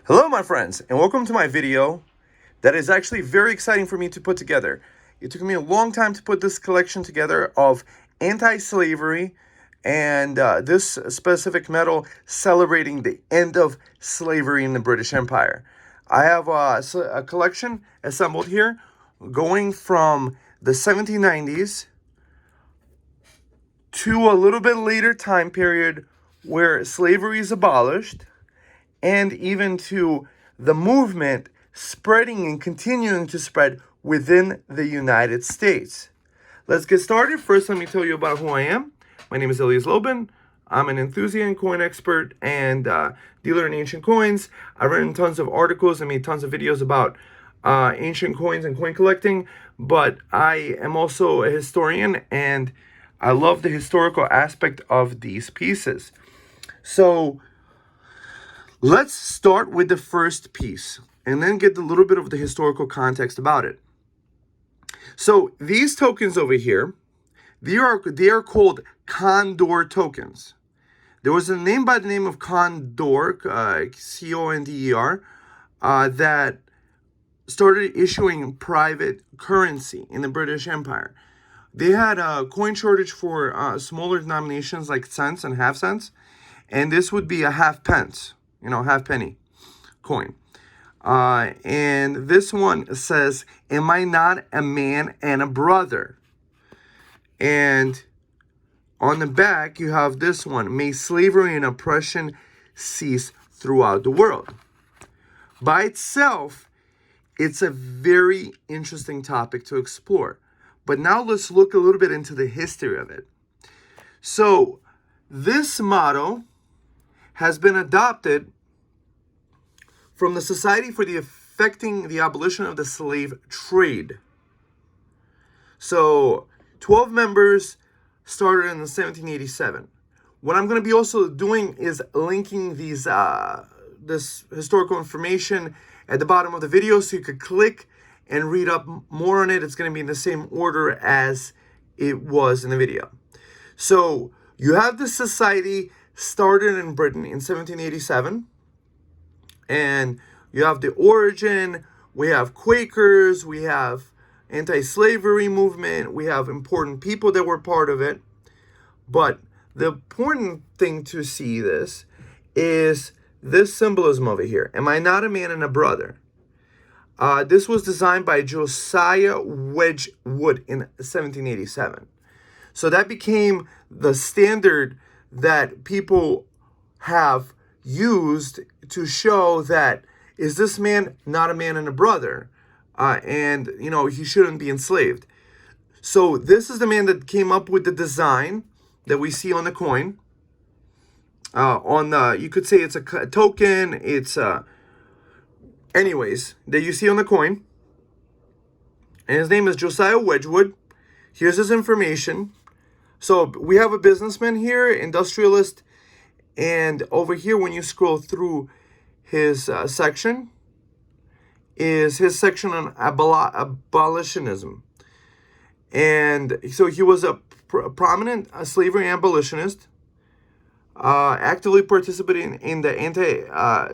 Hello my friends, and welcome to my video that is actually very exciting for me to put together. It took me a long time to put this collection together of anti-slavery and this specific medal celebrating the end of slavery in the British Empire. I have a collection assembled here going from the 1790s to a little bit later time period where slavery is abolished, and even to the movement spreading and continuing to spread within the United States. Let's get started. First, let me tell you about who I am. My name is Elias Lobin. I'm an enthusiast and coin expert and dealer in ancient coins. I've written tons of articles and made tons of videos about ancient coins and coin collecting, but I am also a historian and I love the historical aspect of these pieces. So let's start with the first piece and then get a little bit of the historical context about it. So these tokens over here, they are called Condor tokens. There was a name by the name of Condor, C-O-N-D-E-R, that started issuing private currency in the British Empire. They had a coin shortage for smaller denominations like cents and half cents, and this would be a half pence. Half penny coin. And this one says, "Am I not a man and a brother?" And on the back, you have this one, "May slavery and oppression cease throughout the world." By itself, it's a very interesting topic to explore. But now let's look a little bit into the history of it. So this motto has been adopted from the Society for the Effecting the Abolition of the Slave Trade. So 12 members started in 1787. What I'm going to be also doing is linking these this historical information at the bottom of the video so you could click and read up more on it. It's going to be in the same order as it was in the video. So you have the society started in Britain in 1787, and you have the origin. We have Quakers, we have anti-slavery movement, we have important people that were part of it. But the important thing to see this is this symbolism over here. "Am I not a man and a brother?" This was designed by Josiah Wedgwood in 1787. So that became the standard that people have used to show that, is this man not a man and a brother? And he shouldn't be enslaved. So this is the man that came up with the design that we see on the coin. You could say it's a token. It's anyways, that you see on the coin. And his name is Josiah Wedgwood. Here's his information. So we have a businessman here, industrialist, and over here when you scroll through his section is his section on abolitionism. And so he was a prominent slavery abolitionist, actively participating in the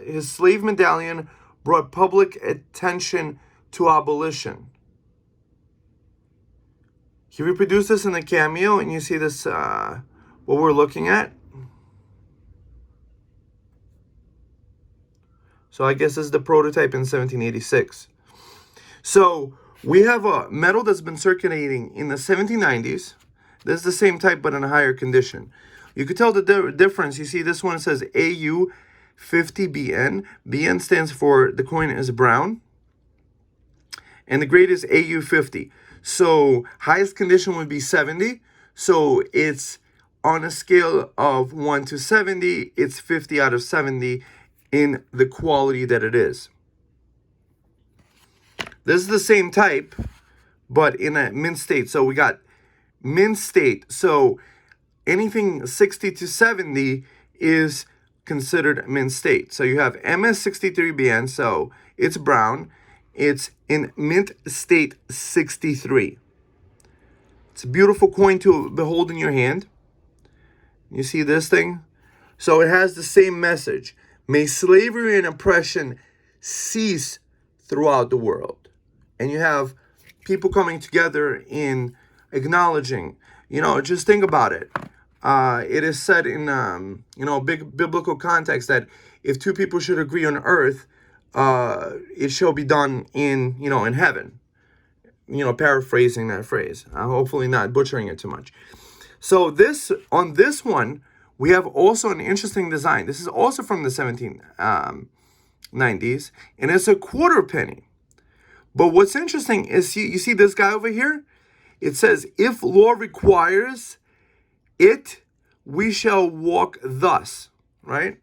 his slave medallion brought public attention to abolition. He reproduced this in the cameo, and you see this, what we're looking at. So I guess this is the prototype in 1786. So we have a medal that's been circulating in the 1790s. This is the same type, but in a higher condition. You could tell the difference. You see this one says AU 50BN. BN stands for the coin is brown. And the grade is AU 50. So highest condition would be 70. So it's on a scale of 1 to 70. It's 50 out of 70 in the quality that it is. This is the same type, but in a mint state. So we got mint state. So anything 60 to 70 is considered mint state. So you have MS63BN, so it's brown. It's in mint state 63. It's a beautiful coin to behold in your hand. You see this thing? So it has the same message. May slavery and oppression cease throughout the world. And you have people coming together in acknowledging, just think about it. It is said in, big biblical context that if two people should agree on earth, it shall be done in heaven. Paraphrasing that phrase. Hopefully not butchering it too much. So on this one, we have also an interesting design. This is also from the 1790s, and it's a quarter penny. But what's interesting is you see this guy over here? It says, if law requires it, we shall walk thus, right?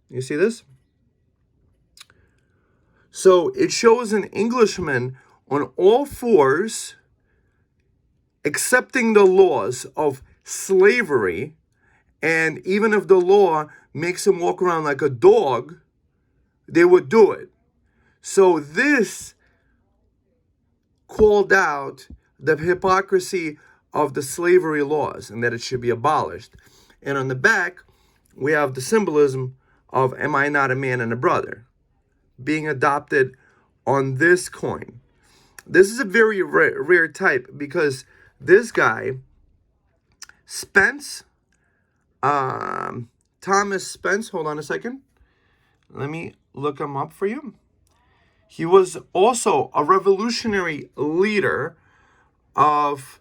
You see this? So it shows an Englishman on all fours accepting the laws of slavery, and even if the law makes him walk around like a dog, they would do it. So this called out the hypocrisy of the slavery laws and that it should be abolished. And on the back, we have the symbolism of "Am I not a man and a brother?" being adopted on this coin. This is a very rare type because this guy, Spence, Thomas Spence, hold on a second. Let me look him up for you. He was also a revolutionary leader of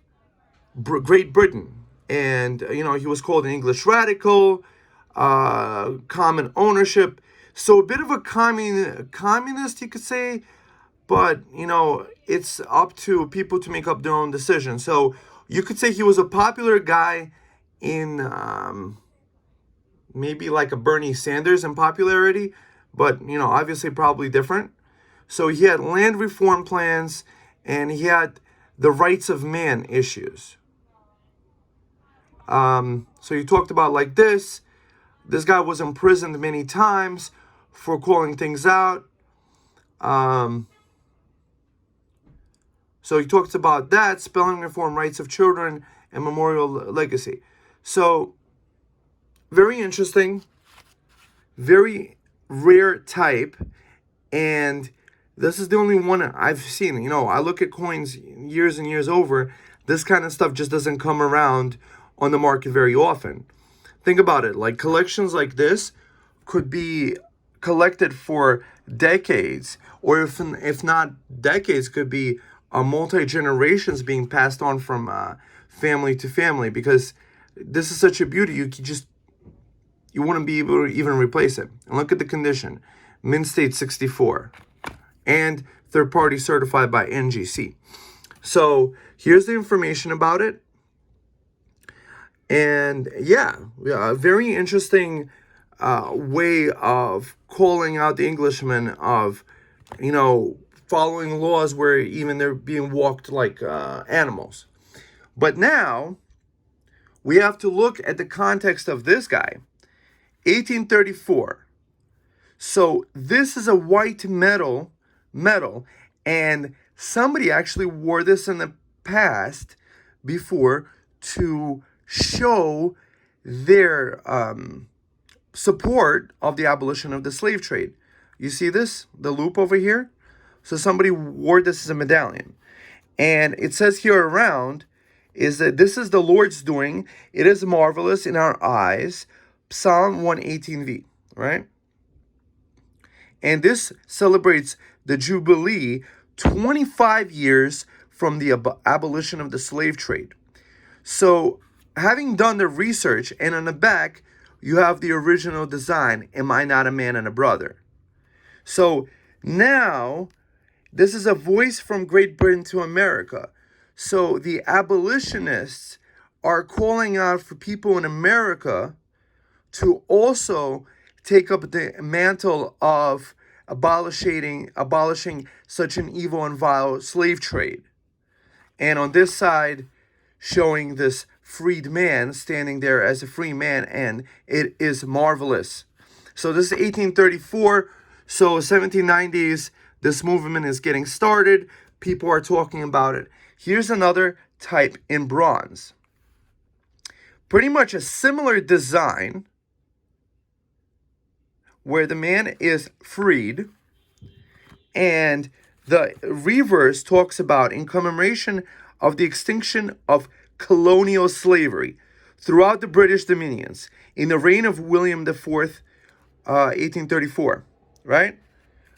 Great Britain. And, he was called an English radical, common ownership. So a bit of a communist, you could say. But, it's up to people to make up their own decisions. So you could say he was a popular guy in maybe like a Bernie Sanders in popularity. But, obviously probably different. So he had land reform plans, and he had the rights of man issues. So he talked about like this. This guy was imprisoned many times for calling things out. So he talks about that, spelling reform, rights of children, and memorial legacy. So very interesting, very rare type, and this is the only one I've seen. I look at coins years and years over. This kind of stuff just doesn't come around on the market very often. Think about it. Like collections like this could be collected for decades, or if not decades, could be multi-generations being passed on from family to family, because this is such a beauty. You wouldn't be able to even replace it. And look at the condition. Mint state 64. And third party certified by NGC. So here's the information about it. And a very interesting way of calling out the Englishmen of, following laws where even they're being walked like animals. But now we have to look at the context of this guy, 1834. So this is a white metal, and somebody actually wore this in the past before to show their support of the abolition of the slave trade. You see this, the loop over here? So somebody wore this as a medallion. And it says here around is that this is the Lord's doing. It is marvelous in our eyes. Psalm 118v, right? And this celebrates the Jubilee, 25 years from the abolition of the slave trade. So having done the research, and on the back, you have the original design, "Am I not a man and a brother?" So now, this is a voice from Great Britain to America. So the abolitionists are calling out for people in America to also take up the mantle of abolishing such an evil and vile slave trade. And on this side, showing this freed man standing there as a free man, and it is marvelous. So this is 1834. So 1790s, this movement is getting started. People are talking about it. Here's another type in bronze. Pretty much a similar design where the man is freed, and the reverse talks about in commemoration of the extinction of colonial slavery throughout the British dominions in the reign of William IV, 1834, right?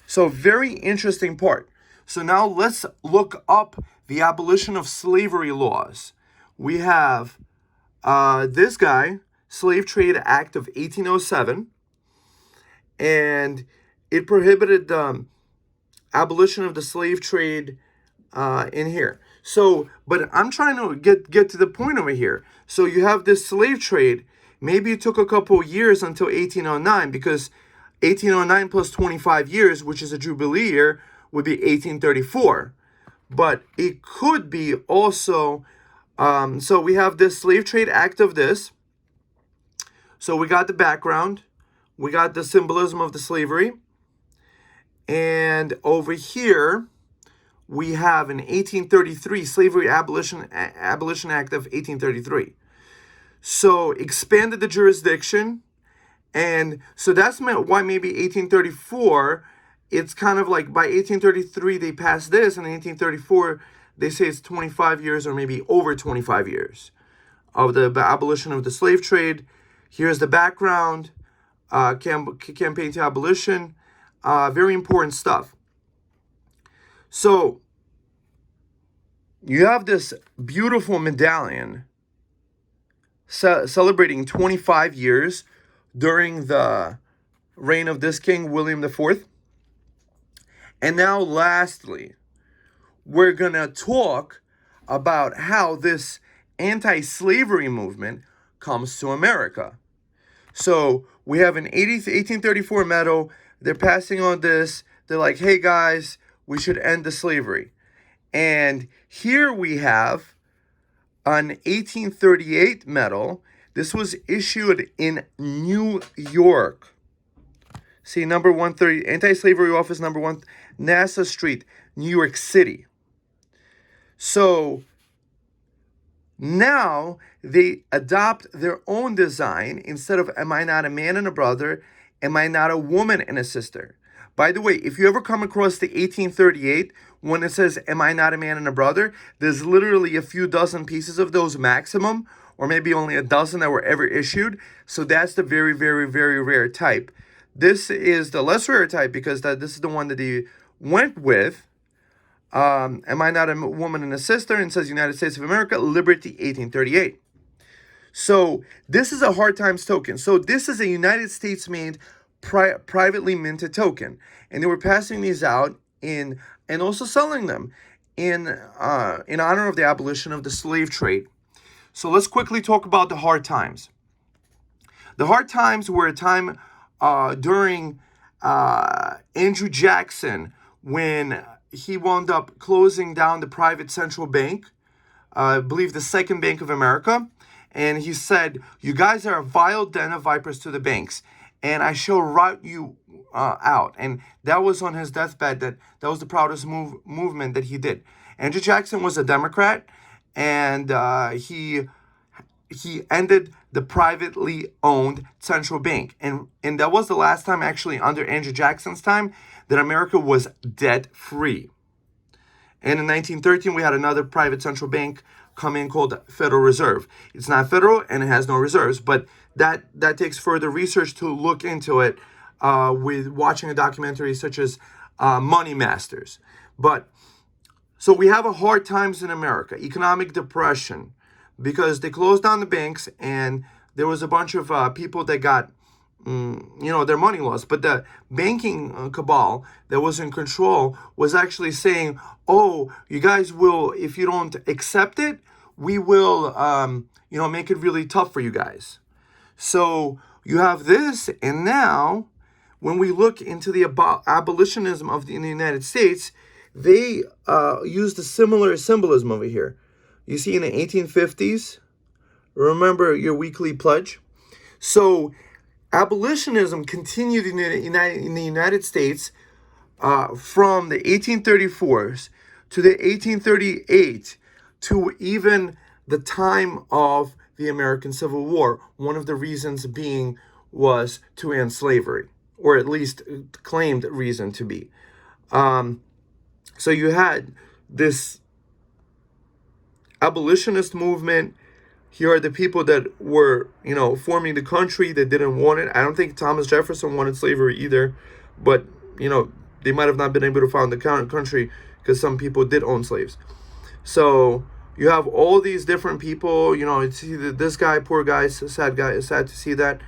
So very interesting part. So now let's look up the abolition of slavery laws. We have this guy, Slave Trade Act of 1807, and it prohibited the abolition of the slave trade in here. So, but I'm trying to get to the point over here. So you have this slave trade. Maybe it took a couple of years until 1809, because 1809 plus 25 years, which is a Jubilee year, would be 1834. But it could be also, so we have this Slave Trade Act of this. So we got the background. We got the symbolism of the slavery. And over here, we have an 1833 Slavery Abolition Act of 1833. So expanded the jurisdiction. And so that's why maybe 1834, it's kind of like by 1833 they passed this, and in 1834 they say it's 25 years or maybe over 25 years of the abolition of the slave trade. Here's the background, campaign to abolition, very important stuff. So you have this beautiful medallion celebrating 25 years during the reign of this king, William IV. And now lastly, we're going to talk about how this anti-slavery movement comes to America. So we have an 1834 medal. They're passing on this. They're like, hey guys, we should end the slavery. And here we have an 1838 medal. This was issued in New York. See, number 130, Anti-Slavery Office, number 1, NASA Street, New York City. So now they adopt their own design. Instead of am I not a man and a brother, am I not a woman and a sister? By the way, if you ever come across the 1838, when it says am I not a man and a brother, there's literally a few dozen pieces of those maximum, or maybe only a dozen that were ever issued. So that's the very, very, very rare type. This is the less rare type because this is the one that they went with. Am I not a woman and a sister? And says United States of America, Liberty, 1838. So this is a hard times token. So this is a United States made privately minted token. And they were passing these out and also selling them in honor of the abolition of the slave trade. So let's quickly talk about the hard times. The hard times were a time during Andrew Jackson, when he wound up closing down the private central bank, I believe the Second Bank of America. And he said, you guys are a vile den of vipers to the banks, and I shall rout you out. And that was on his deathbed. That was the proudest movement that he did. Andrew Jackson was a Democrat, and he ended the privately owned central bank. And that was the last time, actually, under Andrew Jackson's time, that America was debt-free. And in 1913, we had another private central bank come in called Federal Reserve. It's not federal, and it has no reserves, but that takes further research to look into it with watching a documentary such as Money Masters. But so we have a hard times in America, economic depression, because they closed down the banks, and there was a bunch of people that got their money lost. But the banking cabal that was in control was actually saying, oh, you guys will, if you don't accept it, we will, make it really tough for you guys. So you have this, and now when we look into the abolitionism in the United States, they used a similar symbolism over here. You see in the 1850s, remember your weekly pledge? So abolitionism continued in the United States from the 1834s to the 1838 to even the time of the American Civil War. One of the reasons being was to end slavery, or at least claimed reason to be. So you had this abolitionist movement. Here are the people that were, forming the country that didn't want it. I don't think Thomas Jefferson wanted slavery either, but, they might have not been able to found the country because some people did own slaves. So you have all these different people, it's either this guy, poor guy, sad to see that.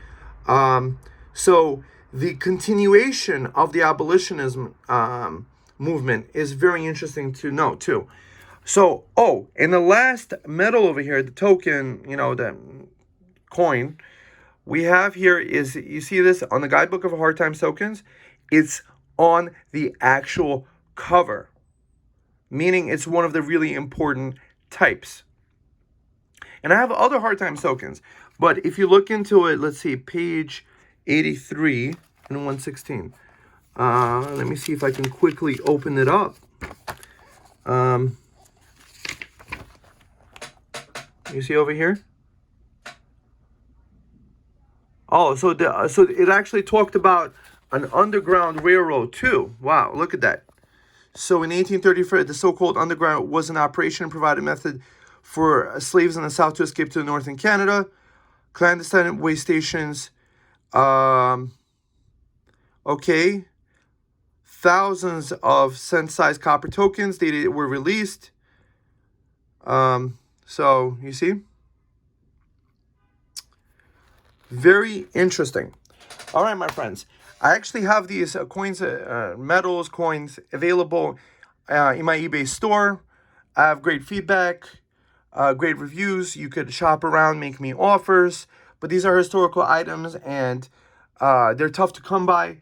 So the continuation of the abolitionism movement is very interesting to note too. So, and the last metal over here, the token, the coin we have here is, you see this on the Guidebook of Hard Times Tokens? It's on the actual cover, meaning it's one of the really important types. And I have other Hard Times tokens, but if you look into it, let's see, page 83 and 116. Let me see if I can quickly open it up. You see over here? Oh, so it actually talked about an underground railroad too. Wow, look at that. So in 1834, the so-called underground was in operation and provided a method for slaves in the South to escape to the North in Canada. Clandestine way stations. Okay. Thousands of cent-sized copper tokens. They were released. So, you see? Very interesting. All right, my friends. I actually have these coins, metals, coins available in my eBay store. I have great feedback, great reviews. You could shop around, make me offers. But these are historical items, and they're tough to come by.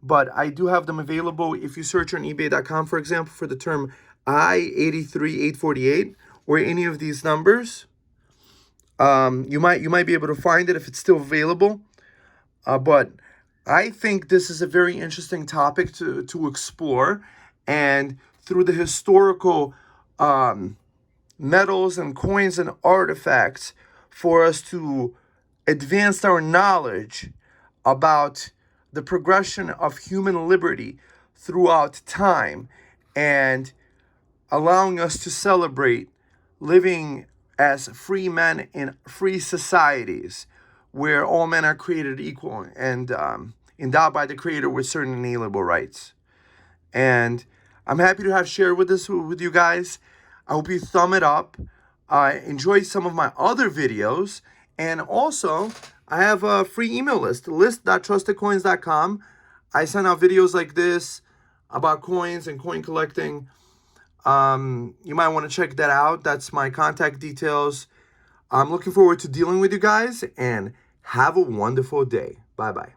But I do have them available. If you search on eBay.com, for example, for the term I-83-848 or any of these numbers, you might be able to find it if it's still available. But I think this is a very interesting topic to explore, and through the historical metals and coins and artifacts, for us to advance our knowledge about the progression of human liberty throughout time, and allowing us to celebrate living as free men in free societies where all men are created equal and endowed by the Creator with certain inalienable rights. And I'm happy to have shared this with you guys. I hope you thumb it up. Enjoy some of my other videos. And also, I have a free email list.TrustedCoins.com. I send out videos like this about coins and coin collecting. You might want to check that out. That's my contact details. I'm looking forward to dealing with you guys, and have a wonderful day. Bye-bye.